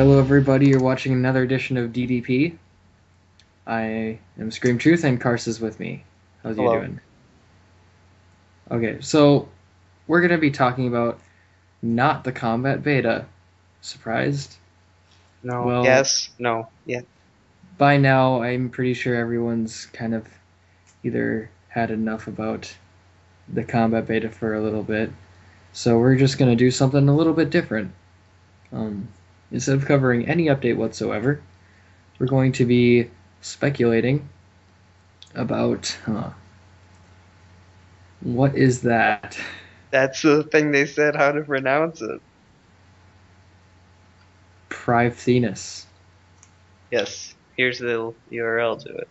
Hello, everybody. You're watching another edition of DDP. I am Scream Truth, and Kars is with me. How's you Hello. doing? Okay, so we're going to be talking about not the combat beta. Surprised? No. Well, Yes. No. Yeah. by now, I'm pretty sure everyone's kind of either had enough about the combat beta for a little bit. So we're just going to do something a little bit different. Um, Instead of covering any update whatsoever, we're going to be speculating about what is that? That's the thing they said how to pronounce it. Privethinus. Yes. Here's the URL to it.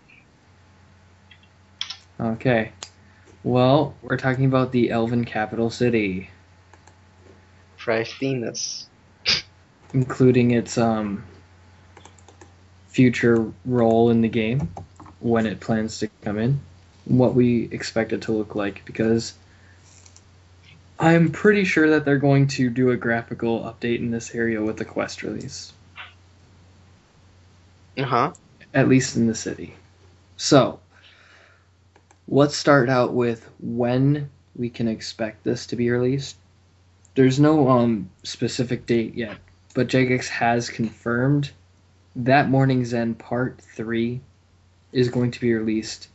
Okay. Well, we're talking about the Elven capital city, Privethinus. including its future role in the game, when it plans to come in, what we expect it to look like, because I'm pretty sure that they're going to do a graphical update in this area with the quest release, Uh-huh. at least in the city. So, let's start out with when we can expect this to be released. There's no specific date yet, but Jagex has confirmed that Mournings End Part 3 is going to be released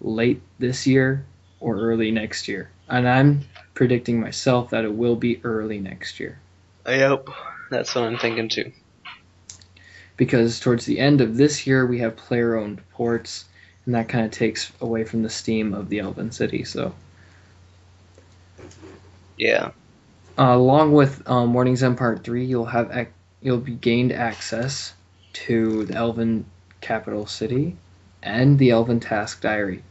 late this year or early next year. And I'm predicting myself that it will be early next year. Yep. That's what I'm thinking too. Because towards the end of this year, we have player-owned ports, and that kind of takes away from the steam of the Elven City. So, Yeah. along with Mournings End Part 3, you'll be gained access to the Elven capital city and the Elven Task Diary.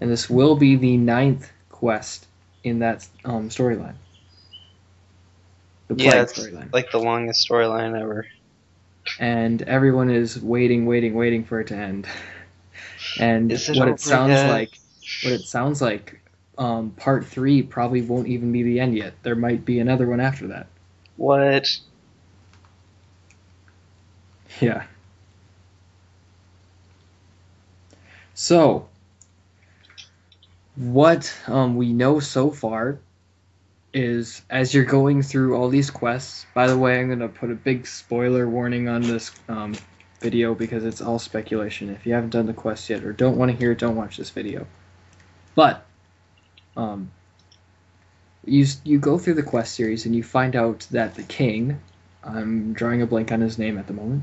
And this will be the 9th quest in that storyline. The Yeah, Plague it's storyline. like the longest storyline ever. And everyone is waiting for it to end. And Is it over yet? Part 3 probably won't even be the end yet. There might be another one after that. What? Yeah. So, what we know so far is, as you're going through all these quests, by the way, I'm going to put a big spoiler warning on this video because it's all speculation. If you haven't done the quest yet or don't want to hear it, don't watch this video. But um, you go through the quest series and you find out that the king, I'm drawing a blank on his name at the moment,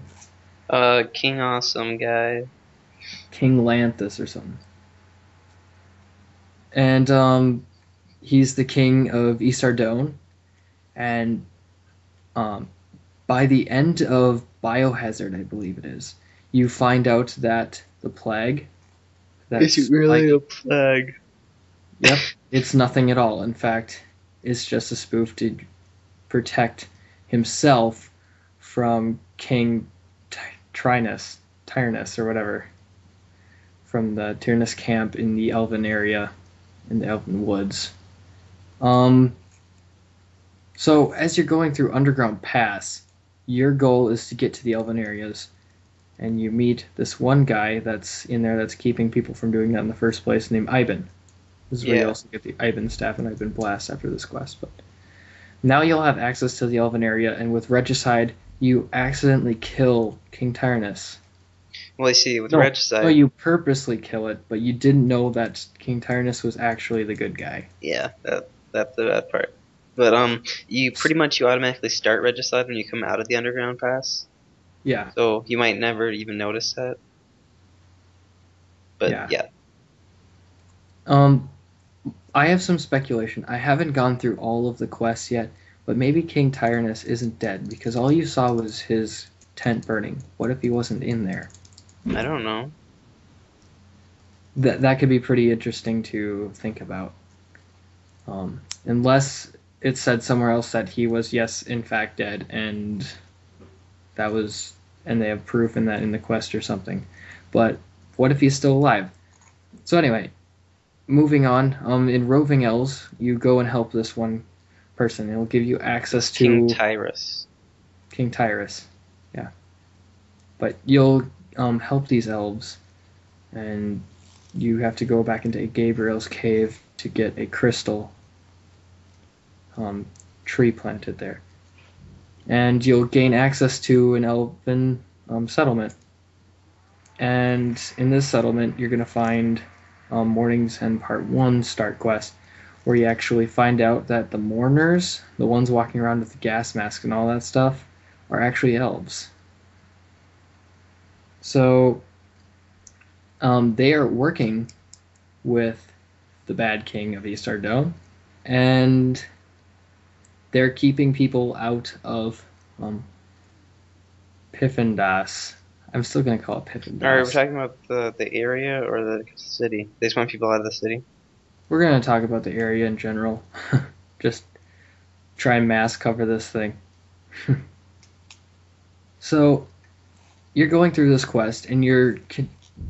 King Awesome guy. King Lanthus or something, and he's the king of Isardone, and um, by the end of Biohazard, I believe it is, you find out that the plague Is it that's really a plaguing. plague? Yep, it's nothing at all. In fact, it's just a spoof to protect himself from King Tyrannus or whatever, from the Tyrannus camp in the Elven area, in the Elven woods. Um, so as you're going through Underground Pass, your goal is to get to the Elven areas, and you meet this one guy that's in there that's keeping people from doing that in the first place, named Ivan. This is where you Yeah. also get the Ivan staff and Ivan blast after this quest. But now you'll have access to the Elven area, and with Regicide, you accidentally kill King Tyrannus. Well, I see, with No, no, Regicide, you purposely kill it, but you didn't know that King Tyrannus was actually the good guy. yeah, that's the bad part. But you automatically start Regicide when you come out of the underground pass. Yeah, So you might never even notice that. But yeah. yeah. Um, I have some speculation. I haven't gone through all of the quests yet, but maybe King Tyrannus isn't dead because all you saw was his tent burning. What if he wasn't in there? I don't know. That could be pretty interesting to think about. Unless it said somewhere else that he was, yes, in fact dead, and that was, and they have proof in that in the quest or something. But what if he's still alive? So anyway, moving on. In Roving Elves, you go and help this one person. It'll give you access King to Tyrus. King Tyrus. Yeah. But you'll help these elves, and you have to go back into Gabriel's cave to get a crystal tree planted there. And you'll gain access to an elven settlement. And in this settlement, you're going to find Mournings and Part 1 start quest, where you actually find out that the mourners, the ones walking around with the gas mask and all that stuff, are actually elves. So they are working with the bad king of East Ardone, and they're keeping people out of Piffindas. I'm still going to call it Piffindas. Alright, we're talking about the area or the city? They just want people out of the city? We're going to talk about the area in general. Just try and mask cover this thing. So, you're going through this quest, and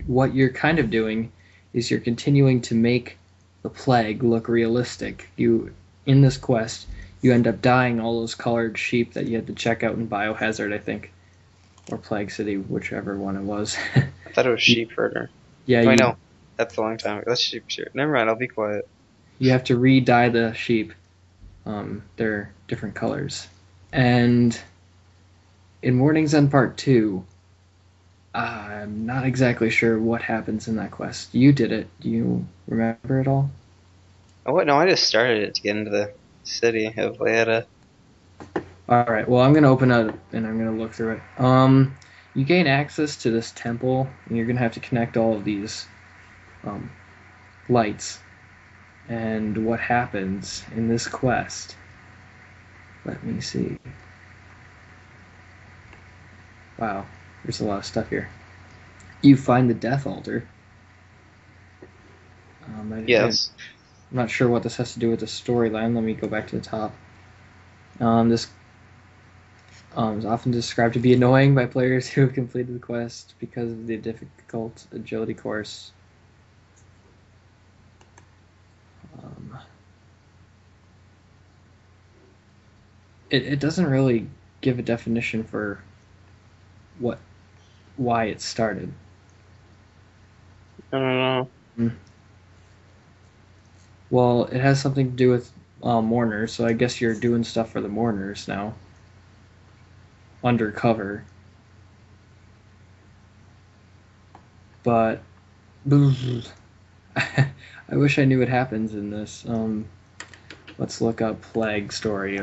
what you're kind of doing is you're continuing to make the plague look realistic. In this quest, you end up dyeing all those colored sheep that you had to check out in Biohazard, I think. Or Plague City, whichever one it was. I thought it was Sheep Herder. Yeah, I know. That's a long time ago. That's Sheep Herder. Never mind, I'll be quiet. You have to re-dye the sheep. They're different colors. And in Mournings End Part 2, I'm not exactly sure what happens in that quest. You did it. Do you remember it all? Oh, what? No, I just started it to get into the city of Leata. Alright, well, I'm going to open it and I'm going to look through it. You gain access to this temple, and you're going to have to connect all of these lights. And what happens in this quest? Let me see. Wow, there's a lot of stuff here. You find the Death Altar. Yes. I'm not sure what this has to do with the storyline. Let me go back to the top. This is often described to be annoying by players who have completed the quest because of the difficult agility course. It doesn't really give a definition for why it started. I don't know. Well, it has something to do with mourners, so I guess you're doing stuff for the mourners now. Undercover. But I wish I knew what happens in this. Let's look up Plague Story.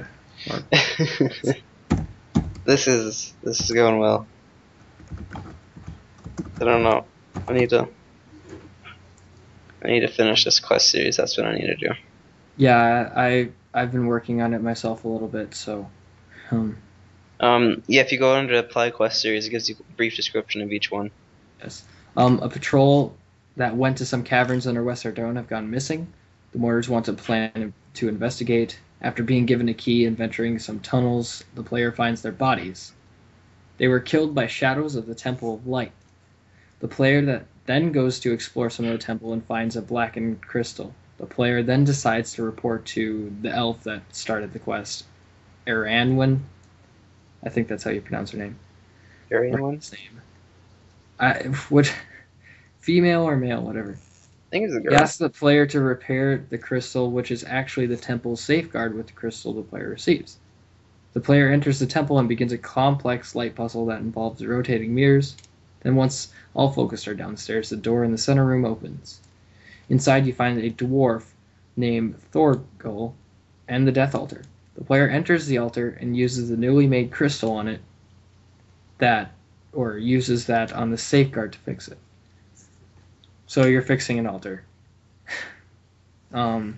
This is going well. I don't know. I need to finish this quest series. That's what I need to do. Yeah, I've been working on it myself a little bit, so. Yeah, if you go under the Apply Quest series, it gives you a brief description of each one. Yes. A patrol that went to some caverns under West Ardone have gone missing. The Mortars want to plan to investigate. After being given a key and venturing some tunnels, the player finds their bodies. They were killed by shadows of the Temple of Light. The player then goes to explore some of the temple and finds a blackened crystal. The player then decides to report to the elf that started the quest, Eranwin. I think that's how you pronounce her name. Eranwin's name. What? Female or male, whatever. I think it's a girl. He asks the player to repair the crystal, which is actually the temple's safeguard with the crystal the player receives. The player enters the temple and begins a complex light puzzle that involves rotating mirrors. Then once all focused are downstairs, the door in the center room opens. Inside you find a dwarf named Thorgol and the Death Altar. The player enters the altar and uses the newly made crystal on it uses that on the safeguard to fix it. So you're fixing an altar. There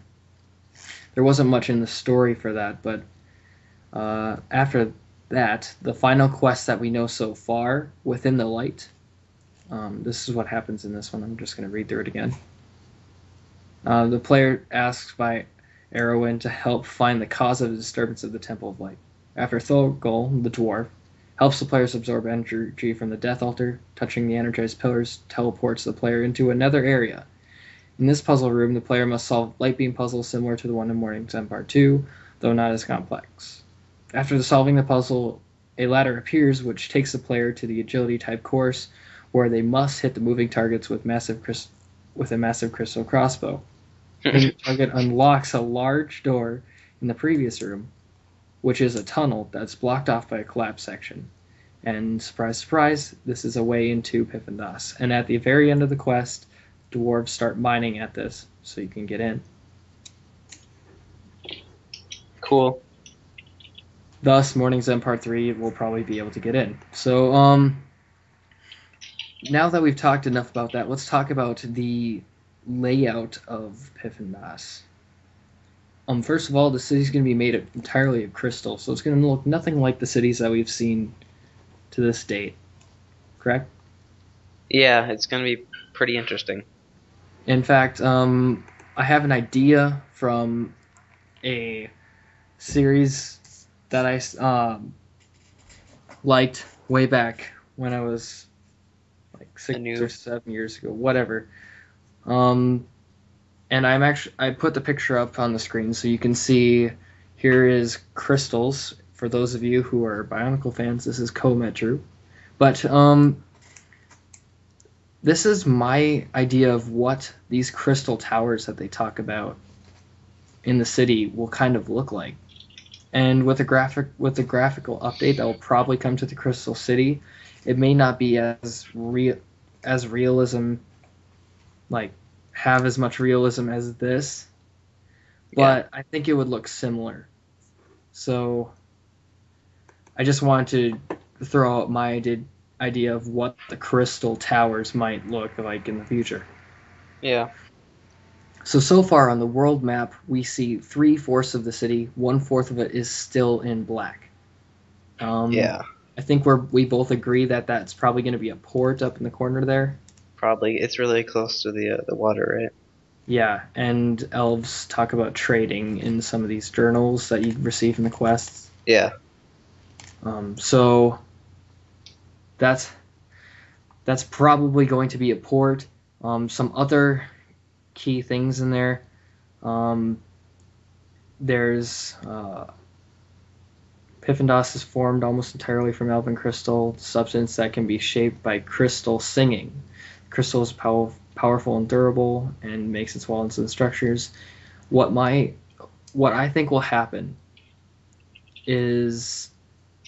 wasn't much in the story for that, but after that, the final quest that we know so far, Within the Light, this is what happens in this one. I'm just going to read through it again. The player asks by Arrowin to help find the cause of the disturbance of the Temple of Light. After Thorgol, the dwarf, helps the players absorb energy from the Death Altar, touching the energized pillars teleports the player into another area. In this puzzle room, the player must solve light beam puzzles similar to the one in Mournings End Part 2, though not as complex. After solving the puzzle, a ladder appears which takes the player to the agility type course where they must hit the moving targets with a massive crystal crossbow. Hitting the target unlocks a large door in the previous room, which is a tunnel that's blocked off by a collapsed section. And surprise, surprise, this is a way into Piffindas. And at the very end of the quest, dwarves start mining at this, so you can get in. Cool. Thus, Mournings End Part 3 will probably be able to get in. So, now that we've talked enough about that, let's talk about the layout of Piffindas. First of all, the city's going to be made entirely of crystal, so it's going to look nothing like the cities that we've seen to this date. Correct? Yeah, it's going to be pretty interesting. In fact, I have an idea from a series that I liked way back when I was like 6 or 7 years ago, whatever. And I put the picture up on the screen so you can see. Here is crystals. For those of you who are Bionicle fans, this is Kometru. But this is my idea of what these crystal towers that they talk about in the city will kind of look like. And with the graphical update that will probably come to the Crystal City, it may not be as realism, like have as much realism as this, but I think it would look similar. So I just wanted to throw out my idea of what the crystal towers might look like in the future. Yeah. So far on the world map, we see 3/4 of the city. 1/4 of it is still in black. Yeah. I think we both agree that that's probably going to be a port up in the corner there. Probably. It's really close to the water, right? Yeah, and elves talk about trading in some of these journals that you receive in the quests. Yeah. So that's probably going to be a port. Some other key things in there. There's Piffindas is formed almost entirely from elven crystal, substance that can be shaped by crystal singing. Crystal is powerful and durable and makes its walls and structures. What I think will happen is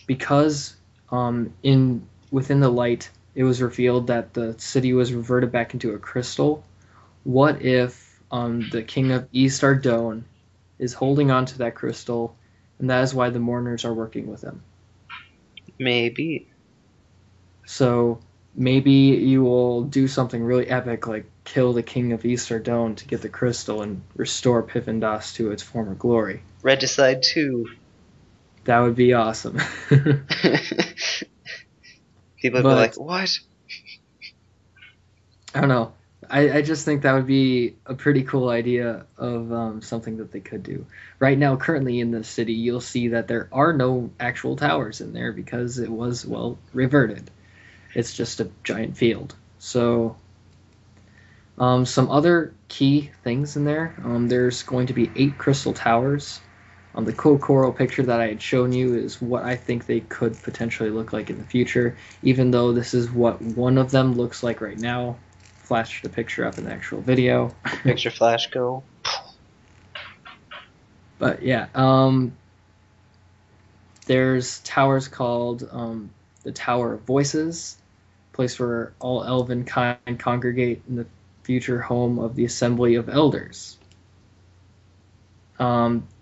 because within the light it was revealed that the city was reverted back into a crystal. What if the king of East Ardone is holding on to that crystal, and that is why the mourners are working with him? Maybe. So maybe you will do something really epic, like kill the king of East Ardone to get the crystal and restore Piffindas to its former glory. Regicide 2. That would be awesome. People would be like, what? I don't know. I just think that would be a pretty cool idea of something that they could do. Right now, currently in the city, you'll see that there are no actual towers in there because it was, reverted. It's just a giant field. So, some other key things in there. There's going to be 8 crystal towers. The coral picture that I had shown you is what I think they could potentially look like in the future, even though this is what one of them looks like right now. Flash the picture up in the actual video. Picture flash go. But yeah, there's towers called the Tower of Voices, a place where all elven kind congregate in the future home of the Assembly of Elders.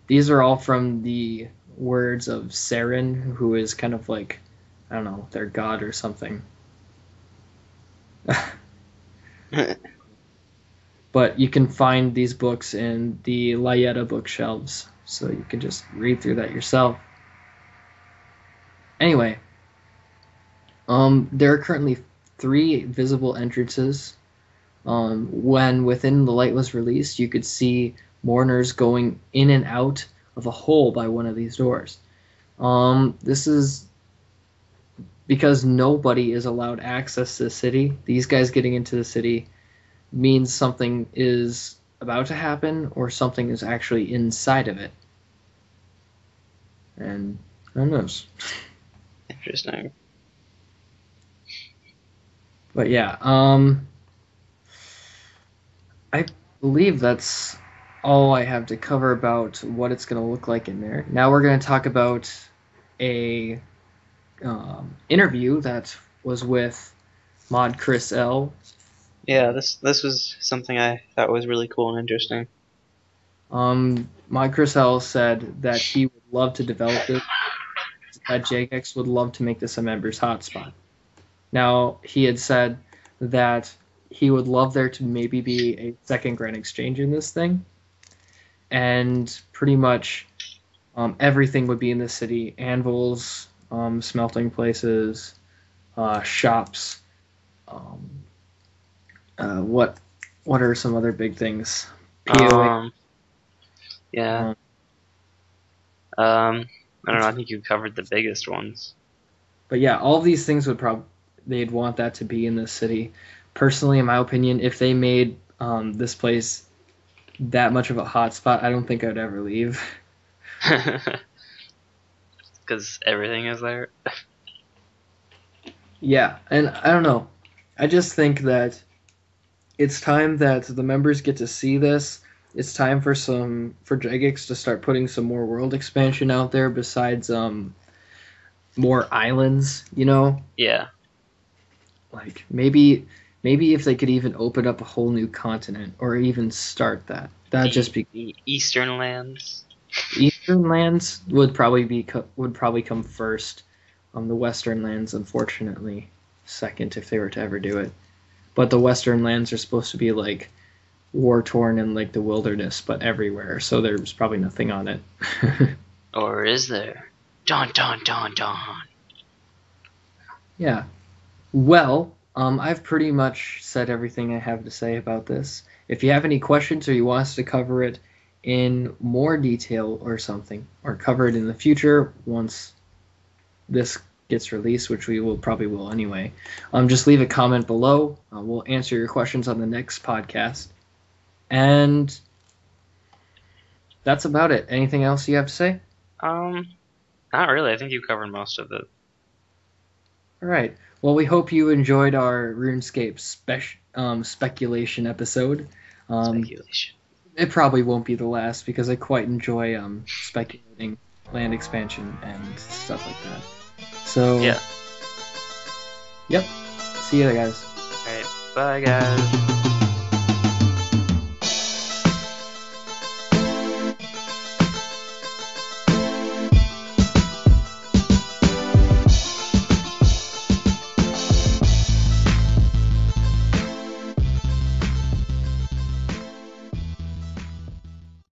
These are all from the words of Saren, who is kind of like, I don't know, their god or something. But you can find these books in the Layetta bookshelves, so you can just read through that yourself. Anyway, there are currently 3 visible entrances. When Within the Light was released, you could see mourners going in and out of a hole by one of these doors. This is because nobody is allowed access to the city. These guys getting into the city means something is about to happen or something is actually inside of it. And who knows? Interesting. But yeah, I believe that's all I have to cover about what it's going to look like in there. Now we're going to talk about a interview that was with Mod Chris L. Yeah, this was something I thought was really cool and interesting. Mod Chris L said that he would love to develop this, that JX would love to make this a members hotspot. Now, he had said that he would love there to maybe be a second Grand Exchange in this thing, and pretty much everything would be in the city: anvils, smelting places, shops. What are some other big things? POA. Yeah. I don't know. I think you covered the biggest ones. But yeah, all of these things they'd want that to be in the city. Personally, in my opinion, if they made this place that much of a hotspot, I don't think I'd ever leave. Because everything is there. Yeah, and I don't know. I just think that it's time that the members get to see this. It's time for Jagex to start putting some more world expansion out there besides more islands, you know? Yeah. Like maybe if they could even open up a whole new continent or even start that. That'd just be the Eastern lands. Eastern lands would probably come first. The Western lands, unfortunately, second if they were to ever do it. But the Western lands are supposed to be like war torn and like the wilderness, but everywhere. So there's probably nothing on it. Or is there? Dun dun dun dun. Yeah. Well, I've pretty much said everything I have to say about this. If you have any questions or you want us to cover it in more detail or something, or cover it in the future once this gets released, which we probably will anyway, just leave a comment below. We'll answer your questions on the next podcast. And that's about it. Anything else you have to say? Not really. I think you covered most of it. All right. Well, we hope you enjoyed our RuneScape speculation episode. Speculation. It probably won't be the last because I quite enjoy speculating land expansion and stuff like that. So, yeah. Yep. See you guys. All right. Bye, guys.